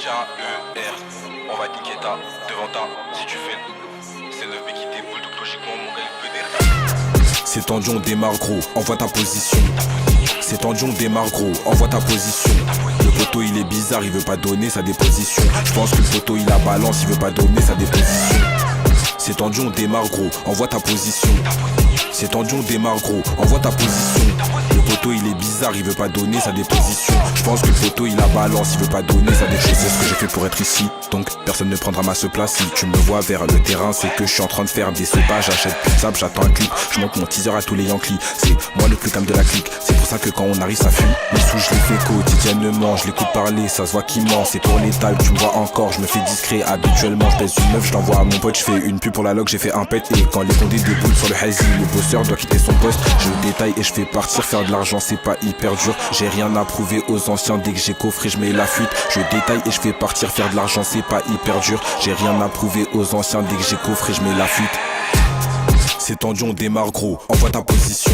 K-E-R, on va niquer ta devant ta. Si tu fais, c'est 9 qui déboule, donc logiquement mon gars il peut dérailler. C'est tendu, on démarre gros, envoie ta position. C'est tendu, on démarre gros, envoie ta position. Le poteau il est bizarre, il veut pas donner sa déposition. Je pense que le poteau il a balance, il veut pas donner sa déposition. C'est tendu, on démarre gros, envoie ta position. C'est tendu, on démarre gros, envoie ta position. Le poteau il est bizarre, il veut pas donner sa déposition. Je pense que le poteau il a balance, il veut pas donner sa déposition. Je sais ce que j'ai fait pour être ici, donc personne ne prendra ma place. Si tu me vois vers le terrain, c'est que je suis en train de faire des sauvages. J'achète plus de sable, j'attends un clip. Je monte mon teaser à tous les Yankees. C'est moi le plus calme de la clique. C'est pour ça que quand on arrive ça fuit. Les sous je les fais quotidiennement, je l'écoute parler, ça se voit qu'il ment. C'est pour l'étal, tu me vois encore, je me fais discret. Habituellement je pèse une meuf, je l'envoie à mon pote. Je fais une pub pour la log, j'ai fait un pet. Et quand les condés déboulent sur le hazy, le bosseur doit quitter son poste. Je le détaille et je fais partir, faire de l'argent c'est pas hyper dur. J'ai rien à prouver aux anciens, dès que j'ai coffré je mets la fuite. Je détaille et je fais partir, faire de l'argent c'est pas hyper dur. J'ai rien à prouver aux anciens, dès que j'ai coffré je mets la fuite. C'est tendu, on démarre gros, envoie ta position.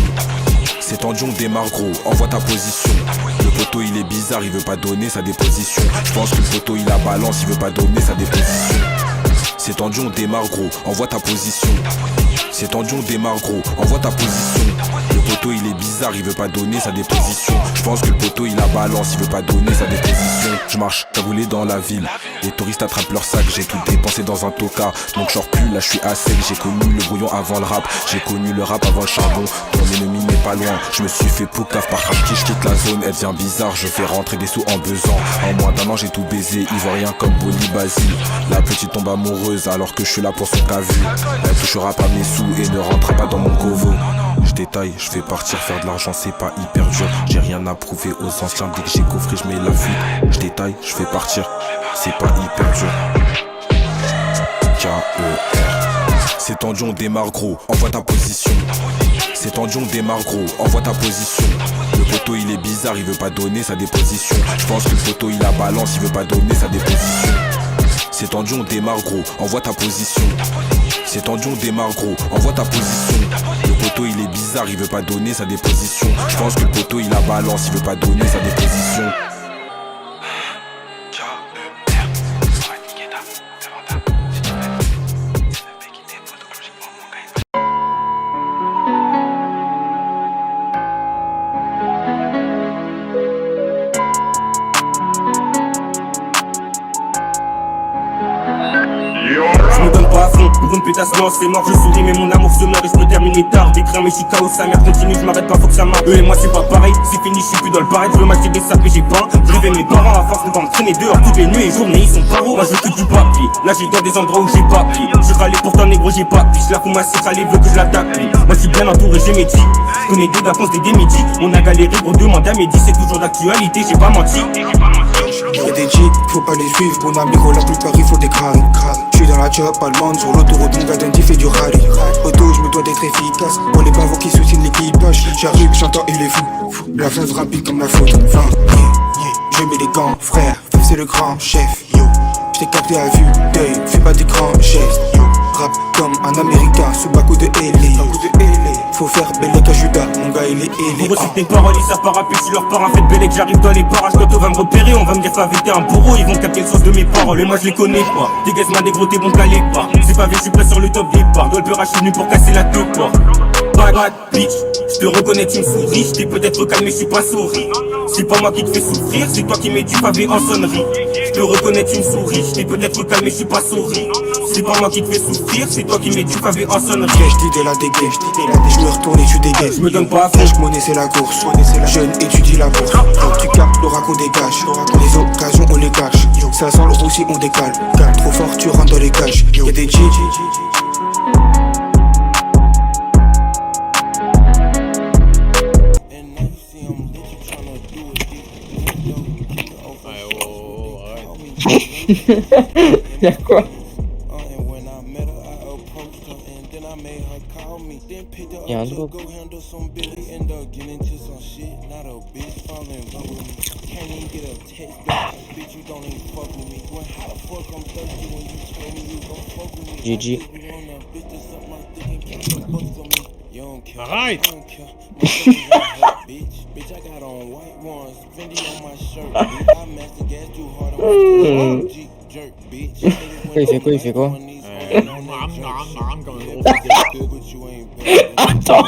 C'est tendu, on démarre gros, envoie ta position. Le poteau il est bizarre, il veut pas donner sa déposition. Je pense que le poteau il a balance, il veut pas donner sa déposition. C'est tendu, on démarre gros, envoie ta position. C'est tendu, on démarre gros, envoie ta position. Le poteau il est bizarre, il veut pas donner sa déposition. Je pense que le poteau il a balance, il veut pas donner sa déposition. Je marche cagoulé dans la ville, les touristes attrapent leur sac. J'ai tout dépensé dans un toka, donc je plus, là je suis à sec. J'ai connu le brouillon avant le rap, j'ai connu le rap avant le charbon. Ton ennemi n'est pas loin, je me suis fait poucave par crash qui je quitte la zone. Elle devient bizarre, je fais rentrer des sous en besoin. En moins d'un an j'ai tout baisé, ivoirien comme Bonnie Basile. La petite tombe amoureuse alors que je suis là pour son cas vu. Elle touchera pas mes sous et ne rentrera pas dans mon covo. Je détaille, je fais partir, faire de l'argent c'est pas hyper dur. J'ai rien à prouver aux anciens, dès que j'ai coffré je mets la fuite. Je détaille, je fais partir, c'est pas hyper dur. K-E-R. C'est tendu, on démarre gros, envoie ta position. C'est tendu, on démarre gros, envoie ta position. Le poteau il est bizarre, il veut pas donner sa déposition. Je pense que le poteau il a balance, il veut pas donner sa déposition. C'est tendu, on démarre gros, envoie ta position. C'est tendu, on démarre gros, envoie ta position. Le poteau il est bizarre, il veut pas donner sa déposition. Je pense que le poteau il a balance, il veut pas donner sa déposition. Je me donne pas à fond, une bonne pétasse non c'est mort, je souris mais mon amour se meurt et je peux terminer tard. D'écrire mais je suis KO, sa mère continue, je m'arrête pas, faut que ça marche. Eux et moi c'est pas pareil, c'est fini, je suis plus dans le pareil. Je veux m'acheter des sacs mais j'ai pas. Je rêvais mes parents à force de pas me traîner dehors toutes les nuits et journées, ils sont paros. Moi je veux que du papier, là j'ai dans des endroits où j'ai pas pied. Je râlé pourtant négro j'ai pas piche, la fou c'est râlé veut que je l'attaque. Moi je suis bien entouré, j'ai mes dits. Je connais des vacances, des midi. On a galéré, gros demande à midi, c'est toujours d'actualité, j'ai pas menti. Y'a des G, faut pas les suivre, mon amigo, la plupart il faut des crânes. J'suis dans la job allemande, sur l'autoroute, mon gars d'un fait du rallye. Auto, j'me dois d'être efficace, pour les pavots qui soutiennent l'équipage. J'arrive, j'entends, il est fou, la phase rapide comme la faute. Je mets les gants, frère, c'est le grand chef, yo. J't'ai capté à vue d'œil, fais pas des grands gestes, yo. Rap comme un américain, sous bas coup de L.A. Faut faire Bellec à Judas, mon gars il est ailé. Gros c'est tes paroles, ils savent pas rapper, je leur pars un fait Bellec. J'arrive dans les parages, quand on va me repérer, on va me dire que t'es un bourreau. Ils vont capter le sens de mes paroles, et moi je les connais pas. Dégage-moi des gros, t'es bon calé pas. C'est pas vrai, je suis prêt sur le top départ. Dolber je suis venu pour casser la queue quoi. Bad bitch, je te reconnais tu me souris. Je t'ai peut-être calmé, je suis pas souris. C'est pas moi qui te fais souffrir, c'est toi qui mets du pavé en sonnerie. Je te reconnais tu me souris. Je t'ai peut-être calmé, je suis pas souris. C'est pas moi qui te fais souffrir, c'est toi qui mets du pavé en sonnerie. J'dis de la dégaine, je me retourne et tu dégaines. Je me donne pas à fond, je monnaie c'est la course. Jeune étudie la bourse. Tu captes le rack on dégage. Les occasions on les cache. Ça sent le roussi on décale. Trop fort tu rentres dans les cages. Y'a des G. Y'a quoi? Y'a un drop. GG. Arrête. Il fait quoi? Attends.